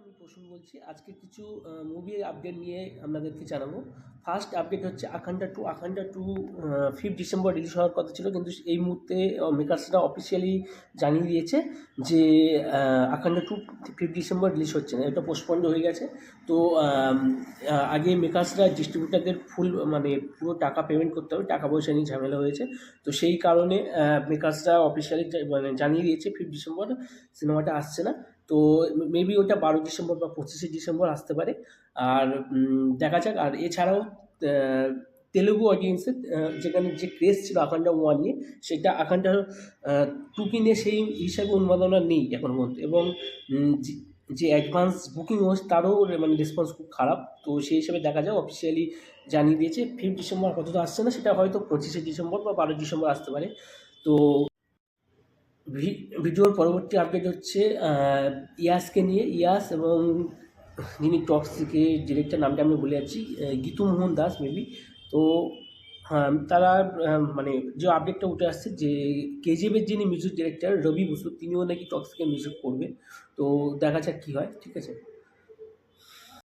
আমি প্রসূন বলছি। আজকে কিছু মুভি আপডেট নিয়ে আপনাদেরকে জানাবো। ফার্স্ট আপডেট হচ্ছে আখান্ডা টু 5 ডিসেম্বর রিলিজ হওয়ার কথা ছিল, কিন্তু এই মুহূর্তে মেকার্সরা অফিসিয়ালি জানিয়ে দিয়েছে যে আখান্ডা টু 5 ডিসেম্বর রিলিজ হচ্ছে না, এটা পোস্টপন্ড হয়ে গেছে। তো আগে মেকার্সরা ডিস্ট্রিবিউটারদের মানে পুরো টাকা পেমেন্ট করতে হবে, টাকা পয়সা নিয়ে ঝামেলা হয়েছে। তো সেই কারণে মেকার্সরা অফিসিয়ালি মানে জানিয়ে দিয়েছে 5 ডিসেম্বর সিনেমাটা আসছে না। তো মেবি ওটা 12 ডিসেম্বর বা 25শে ডিসেম্বর আসতে পারে। আর দেখা যাক। আর এছাড়াও তেলুগু অডিয়েন্সের যেখানে যে ক্রেজ ছিল আখান্ডা 1 নিয়ে, সেটা আখান্ডা 2 কে নিয়ে সেই হিসাবে উন্মাদনা নেই এখন পর্যন্ত। এবং যে অ্যাডভান্স বুকিং হচ্ছে তারও মানে রেসপন্স খুব খারাপ। তো সেই হিসেবে দেখা যাক, অফিসিয়ালি জানিয়ে দিয়েছে 5 ডিসেম্বর কতটা আসছে না, সেটা হয়তো 25শে ডিসেম্বর বা 12 ডিসেম্বর আসতে পারে। তো ভিডিওর পরবর্তী আপডেট হচ্ছে ইয়াসকে নিয়ে। ইয়াস এবং যিনি টক্সিকের ডিরেক্টর, নামটা আমি ভুলে যাচ্ছি, গীতু মোহন দাস মেবি। তো হ্যাঁ, তারা মানে যে আপডেটটা উঠে আসছে যে কেজিএফের যিনি মিউজিক ডিরেক্টর রবি বসু, তিনিও নাকি টক্সিকের মিউজিক করবে। তো দেখা যাক কী হয়, ঠিক আছে।